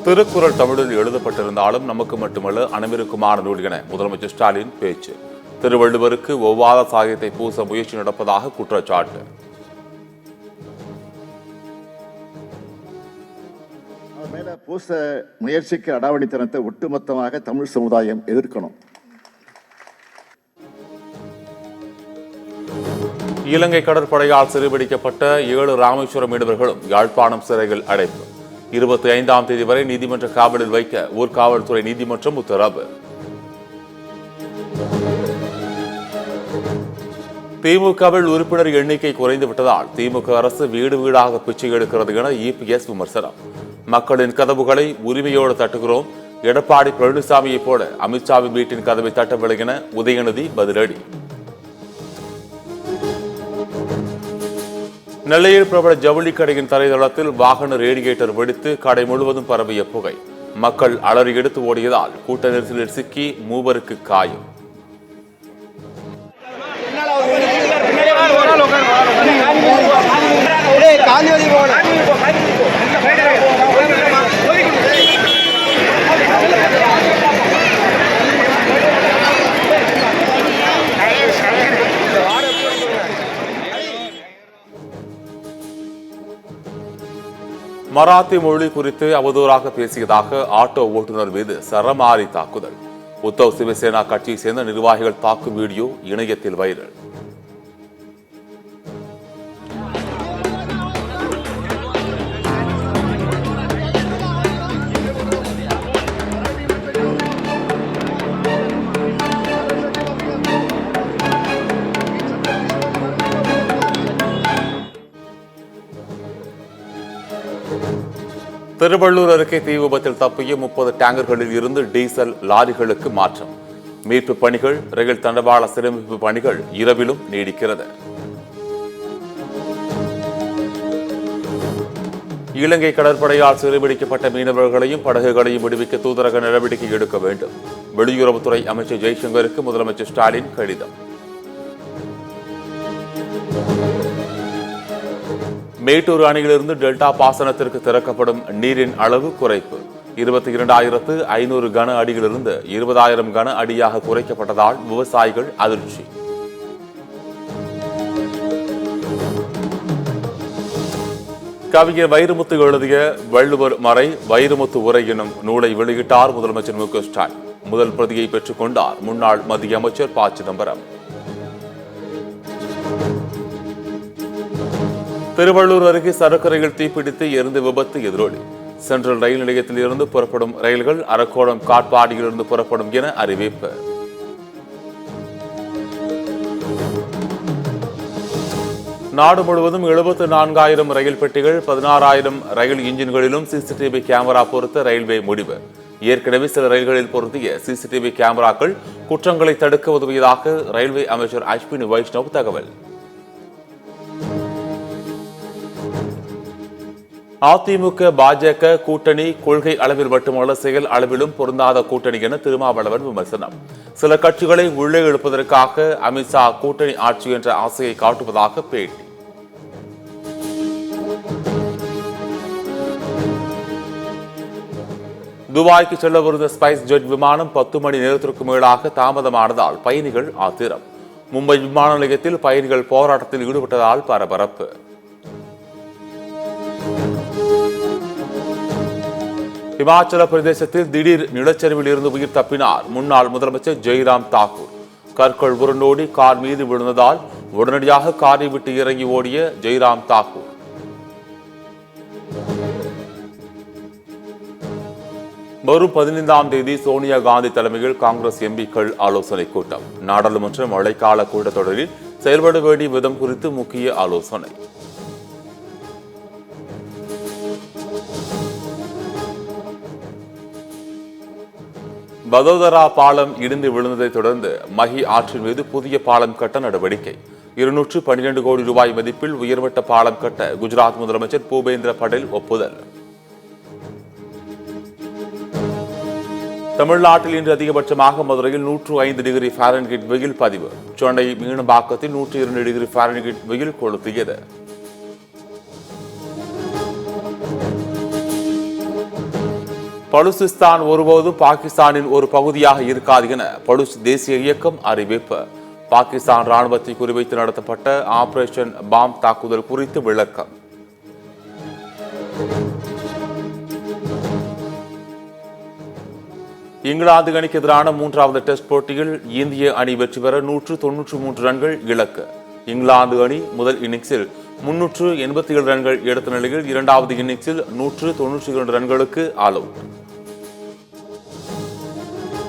திருக்குறள் தமிழில் எழுதப்பட்டிருந்தாலும் நமக்கு மட்டுமல்ல அனைவருக்குமான நூல் என முதலமைச்சர் ஸ்டாலின் பேச்சு. திருவள்ளுவருக்கு ஒவ்வாத சாயத்தை பூச முயற்சி நடப்பதாக குற்றச்சாட்டு. பூச முயற்சிக்கு அடாவடித்தனத்தை ஒட்டுமொத்தமாக தமிழ் சமுதாயம் எதிர்க்கணும். இலங்கை கடற்படையால் சிறைபிடிக்கப்பட்ட 7 ராமேஸ்வரம் மீனவர்களும் யாழ்ப்பாணம் சிறையில் அடைப்பு. 25ஆம் தேதி வரை நீதிமன்ற காவலில் வைக்க ஊர்காவல்துறை நீதிமன்றம் உத்தரவு. திமுகவில் உறுப்பினர் எண்ணிக்கை குறைந்துவிட்டதால் திமுக அரசு வீடு வீடாக பிச்சை எடுக்கிறது என இபிஎஸ் விமர்சனம். மக்களின் கதவுகளை உரிமையோடு தட்டுகிறோம். எடப்பாடி பழனிசாமியை போல அமித்ஷாவின் வீட்டின் கதவை தட்டவில்லை என உதயநிதி பதிலடி. நெல்லையில் பிரபல ஜவுளி கடையின் தரைதளத்தில் வாகன ரேடியேட்டர் வெடித்து கடை முழுவதும் பரவிய புகை. மக்கள் அலறி எடுத்து ஓடியதால் கூட்ட நெரிசலில் சிக்கி 3 பேருக்கு காயம். மராத்தி மொழி குறித்து அவதூறாக பேசியதாக ஆட்டோ ஓட்டுநர் மீது சரமாரி தாக்குதல். உத்தவ் சிவசேனா கட்சியை சேர்ந்த நிர்வாகிகள் தாக்கும் வீடியோ இணையத்தில் வைரல். திருவள்ளூர் அருகே தீ விபத்தில் தப்பிய 30 டேங்கர்களில் இருந்து டீசல் லாரிகளுக்கு மாற்றம். மீட்பு பணிகள், ரயில் தண்டவாள சீரமைப்பு பணிகள் இரவிலும் நீடிக்கிறது. இலங்கை கடற்படையால் சிறைபிடிக்கப்பட்ட மீனவர்களையும் படகுகளையும் விடுவிக்க தூதரக நடவடிக்கை எடுக்க வேண்டும். வெளியுறவுத்துறை அமைச்சர் ஜெய்சங்கருக்கு முதலமைச்சர் ஸ்டாலின் கடிதம். மேட்டூர் அணையிலிருந்து டெல்டா பாசனத்திற்கு திறக்கப்படும் நீரின் அளவு குறைப்பு. 22,500 கன அடியிலிருந்து 20,000 கன அடியாக குறைக்கப்பட்டதால் விவசாயிகள் அதிர்ச்சி. கவிஞர் வைரமுத்து எழுதிய வள்ளுவர் மறை வைரமுத்து உரை எனும் நூலை வெளியிட்டார் முதலமைச்சர் மு க ஸ்டாலின். முதல் பிரதியை பெற்றுக் கொண்டார் முன்னாள் மத்திய அமைச்சர் ப. சிதம்பரம். திருவள்ளூர் அருகே சரக்கு ரயில் தீப்பிடித்து எரிந்து விபத்து எதிரொலி. சென்ட்ரல் ரயில் நிலையத்தில் இருந்து புறப்படும் ரயில்கள் அரக்கோணம் காட்பாடியிலிருந்து புறப்படும் என அறிவிப்பு. நாடு முழுவதும் 74,000 ரயில் பெட்டிகள் 16,000 ரயில் இன்ஜின்களிலும் சிசிடிவி கேமரா பொருத்த ரயில்வே முடிவு. ஏற்கனவே சில ரயில்களில் பொருத்திய சிசிடிவி கேமராக்கள் குற்றங்களை தடுக்க உதவியதாக ரயில்வே அமைச்சர் அஸ்வினி வைஷ்ணவ் தகவல். அதிமுக பாஜக கூட்டணி கொள்கை அளவில் மட்டுமல்ல செயல் அளவிலும் பொருந்தாத கூட்டணி என திருமாவளவன் விமர்சனம். சில கட்சிகளை உள்ளே எழுப்பதற்காக அமித்ஷா கூட்டணி ஆட்சி என்ற ஆசையை காட்டுவதாக பேட்டி. துபாய்க்கு செல்லவிருந்த ஸ்பைஸ் ஜெட் விமானம் 10 மணி நேரத்திற்கு மேலாக தாமதமானதால் பயணிகள் ஆத்திரம். மும்பை விமான நிலையத்தில் பயணிகள் போராட்டத்தில் ஈடுபட்டதால் பரபரப்பு. இமாச்சல பிரதேசத்தில் திடீர் நிலச்சரிவில் இருந்து உயிர் தப்பினார் முன்னாள் முதலமைச்சர் ஜெய்ராம் தாக்கூர். கற்கள் உருண்டோடி கார் மீது விழுந்ததால் உடனடியாக காரை விட்டு இறங்கி ஓடிய ஜெய்ராம் தாக்கூர். வரும் 15ஆம் தேதி சோனியா காந்தி தலைமையில் காங்கிரஸ் எம்பிக்கள் ஆலோசனை கூட்டம். நாடாளுமன்ற மழைக்கால கூட்டத்தொடரில் செயல்பட வேண்டிய விதம் குறித்து முக்கிய ஆலோசனை. வதோதரா பாலம் இடிந்து விழுந்ததை தொடர்ந்து மஹி ஆற்றின் மீது புதிய பாலம் கட்ட நடவடிக்கை. 212 கோடி ரூபாய் மதிப்பில் உயர்மட்ட பாலம் கட்ட குஜராத் முதலமைச்சர் பூபேந்திர படேல் ஒப்புதல். தமிழ்நாட்டில் இன்று அதிகபட்சமாக மதுரையில் 105 டிகிரி ஃபாரன்ஹீட் வெயில் பதிவு. சென்னை மீனம்பாக்கத்தில் 102 டிகிரி ஃபாரன்ஹீட் வெயில் கொளுத்தியது. பலுசிஸ்தான் ஒருபோதும் பாகிஸ்தானின் ஒரு பகுதியாக இருக்காது என பலுச் தேசிய இயக்கம் அறிவிப்பு. பாகிஸ்தான் ராணுவத்தை குறிவைத்து நடத்தப்பட்ட ஆபரேஷன் பாம் தாக்குதல் குறித்து விளக்கம். இங்கிலாந்து அணிக்கு எதிரான 3வது டெஸ்ட் போட்டியில் இந்திய அணி வெற்றி பெற 193 ரன்கள் இலக்கு. இங்கிலாந்து அணி முதல் இன்னிங்ஸில் 387 ரன்கள் எடுத்த நிலையில் 2வது இன்னிங்ஸில் 192 ரன்களுக்கு ஆல் அவுட்.